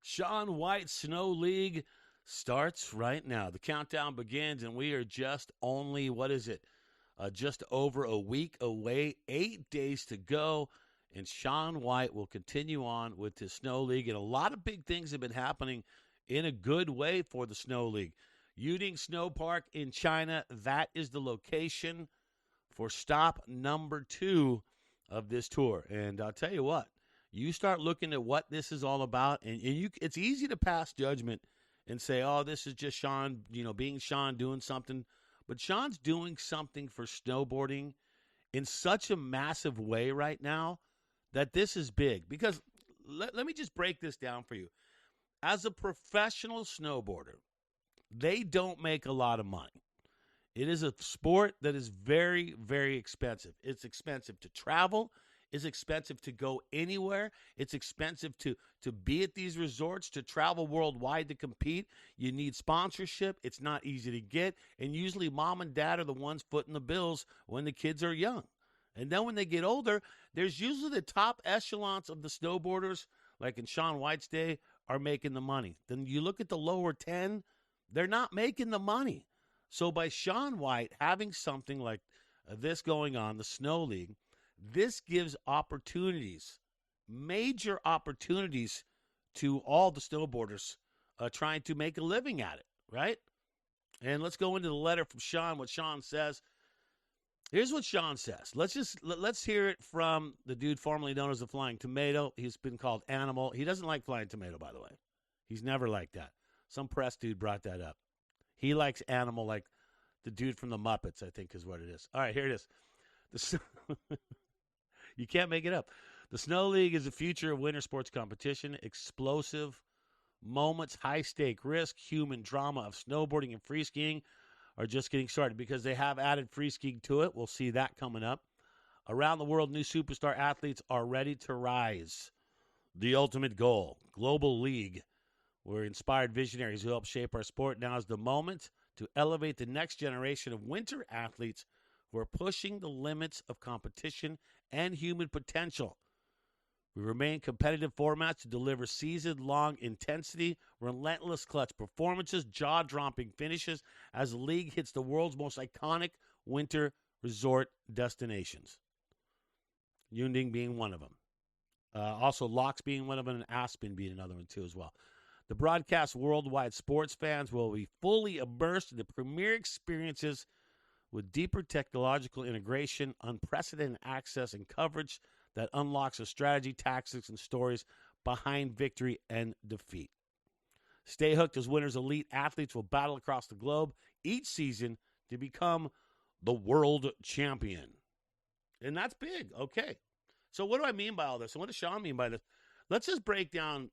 Shaun White Snow League starts right now. The countdown begins, and we are just only, just over a week away, 8 days to go. And Shaun White will continue on with his Snow League. And a lot of big things have been happening in a good way for the Snow League. Yuding Snow Park in China, that is the location for stop number 2 of this tour. And I'll tell you what, you start looking at what this is all about, and it's easy to pass judgment and say, oh, this is just Shaun, being Shaun, doing something. But Shaun's doing something for snowboarding in such a massive way right now that this is big. Because let me just break this down for you. As a professional snowboarder, they don't make a lot of money. It is a sport that is very, very expensive. It's expensive to travel. It's expensive to go anywhere. It's expensive to be at these resorts, to travel worldwide to compete. You need sponsorship. It's not easy to get. And usually mom and dad are the ones footing the bills when the kids are young. And then when they get older, there's usually the top echelons of the snowboarders, like in Shaun White's day, are making the money. Then you look at the lower 10, they're not making the money. So by Shaun White having something like this going on, the Snow League, this gives opportunities, major opportunities to all the snowboarders trying to make a living at it, right? And let's go into the letter from Shaun, what Shaun says. Here's what Shaun says. Let's hear it from the dude formerly known as the Flying Tomato. He's been called Animal. He doesn't like Flying Tomato, by the way. He's never liked that. Some press dude brought that up. He likes Animal like the dude from the Muppets, I think is what it is. All right, here it is. You can't make it up. The Snow League is the future of winter sports competition. Explosive moments, high-stake risk, human drama of snowboarding and free skiing are just getting started because they have added free skiing to it. We'll see that coming up. Around the world, new superstar athletes are ready to rise. The ultimate goal, global league. We're inspired visionaries who help shape our sport. Now is the moment to elevate the next generation of winter athletes who are pushing the limits of competition and human potential. We remain competitive formats to deliver season-long intensity, relentless clutch performances, jaw-dropping finishes as the league hits the world's most iconic winter resort destinations. Yunding being one of them. Also, Locks being one of them, and Aspen being another one, too, as well. The broadcast worldwide sports fans will be fully immersed in the premier experiences with deeper technological integration, unprecedented access, and coverage that unlocks the strategy, tactics, and stories behind victory and defeat. Stay hooked as winners elite athletes will battle across the globe each season to become the world champion. And that's big. Okay. So what do I mean by all this? And what does Shaun mean by this? Let's just break down.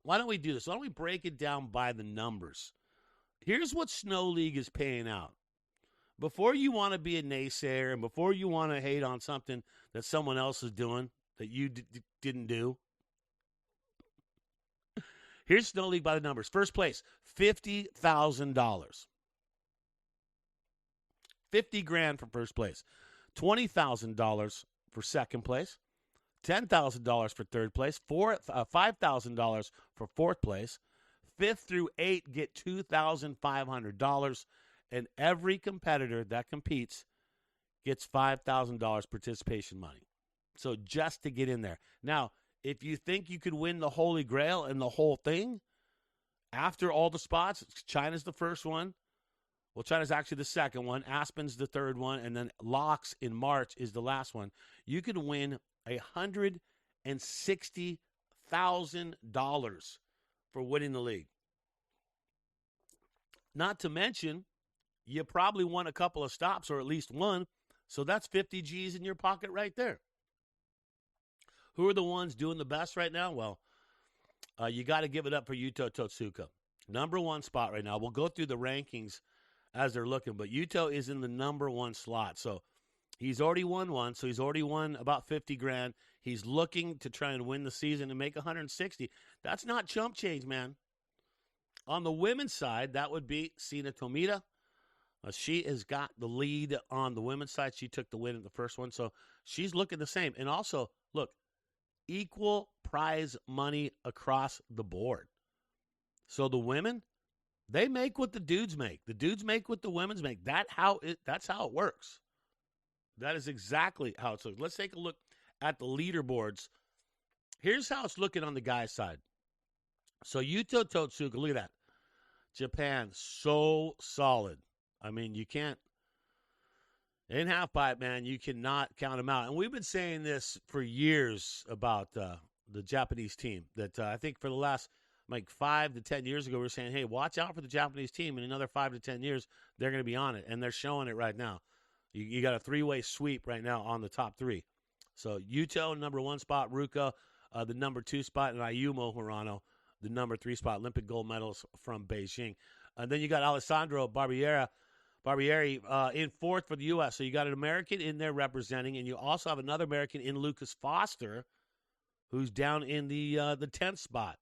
Why don't we do this? Why don't we break it down by the numbers? Here's what Snow League is paying out. Before you want to be a naysayer and before you want to hate on something that someone else is doing that you didn't do, here's Snow League by the numbers. First place, $50,000. $50,000 for first place. $20,000 for second place. $10,000 for third place. $5,000 for fourth place. 5th through 8th get $2,500. And every competitor that competes gets $5,000 participation money. So just to get in there. Now, if you think you could win the Holy Grail and the whole thing, after all the spots, China's the first one. Well, China's actually the second one. Aspen's the third one. And then Locks in March is the last one. You could win $160,000 for winning the league. Not to mention, you probably won a couple of stops or at least one, so that's 50 G's in your pocket right there. Who are the ones doing the best right now? Well, you got to give it up for Yuto Totsuka. Number 1 spot right now. We'll go through the rankings as they're looking, but Yuto is in the number 1 slot. So he's already won one, so he's already won about $50,000. He's looking to try and win the season and make 160. That's not chump change, man. On the women's side, that would be Sina Tomita. She has got the lead on the women's side. She took the win in the first one, so she's looking the same. And also, look, equal prize money across the board. So the women, they make what the dudes make. The dudes make what the women's make. That's how it works. That is exactly how it's looking. Let's take a look at the leaderboards. Here's how it's looking on the guys' side. So Yuto Totsuka, look at that. Japan, so solid. I mean, you can't. In halfpipe, man, you cannot count them out. And we've been saying this for years about the Japanese team. That I think for the last 5 to 10 years ago, we were saying, hey, watch out for the Japanese team. In another 5 to 10 years, they're going to be on it. And they're showing it right now. You got a three-way sweep right now on the top three. So Yuto, number 1 spot. Ruka, the number 2 spot. And Ayumu Hirano, the number 3 spot. Olympic gold medals from Beijing. And then you got Alessandro Barbieri in 4th for the U.S. So you got an American in there representing, and you also have another American in Lucas Foster, who's down in the 10th spot.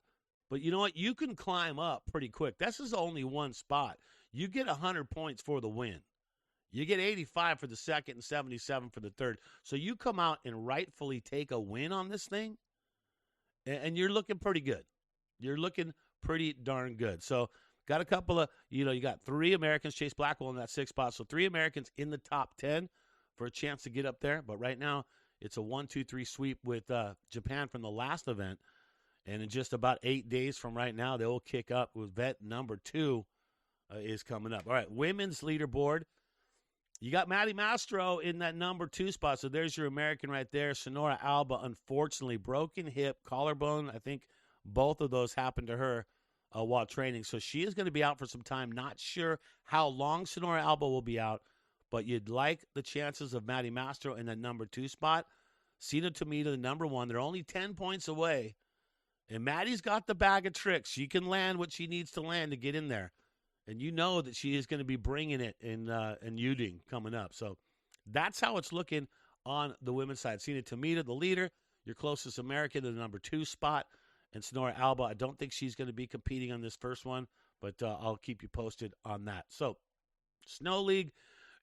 But you know what? You can climb up pretty quick. This is only 1 spot. You get 100 points for the win. You get 85 for the second and 77 for the third. So you come out and rightfully take a win on this thing, and you're looking pretty good. You're looking pretty darn good. So got a couple of, you got 3 Americans, Chase Blackwell in that 6th spot. So 3 Americans in the top 10 for a chance to get up there. But right now, it's a 1-2-3 sweep with Japan from the last event. And in just about 8 days from right now, they will kick up with vet number 2 is coming up. All right, women's leaderboard. You got Maddie Mastro in that number 2 spot. So there's your American right there. Sonora Alba, unfortunately, broken hip, collarbone. I think both of those happened to her while training. So she is going to be out for some time. Not sure how long Sonora Alba will be out, but you'd like the chances of Maddie Mastro in that number 2 spot. Sina Tomita, the number 1. They're only 10 points away. And Maddie's got the bag of tricks. She can land what she needs to land to get in there. And you know that she is going to be bringing it in Uding coming up. So that's how it's looking on the women's side. Sina Tomita, the leader, your closest American in the number 2 spot. And Sonora Alba, I don't think she's going to be competing on this first one, but I'll keep you posted on that. So Snow League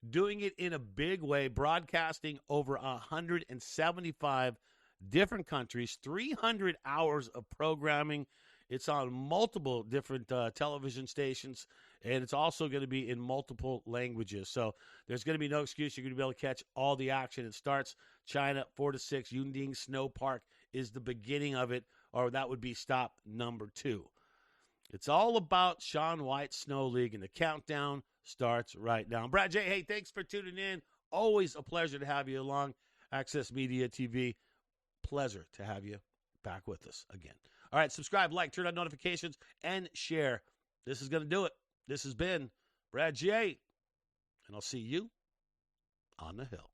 doing it in a big way, broadcasting over 175 different countries, 300 hours of programming. It's on multiple different television stations, and it's also going to be in multiple languages. So there's going to be no excuse. You're going to be able to catch all the action. It starts China, 4 to 6. Yunding Snow Park is the beginning of it, or that would be stop number 2. It's all about Shaun White Snow League, and the countdown starts right now. Brad J., hey, thanks for tuning in. Always a pleasure to have you along. Access Media TV, pleasure to have you back with us again. All right, subscribe, like, turn on notifications, and share. This is going to do it. This has been Brad J., and I'll see you on the hill.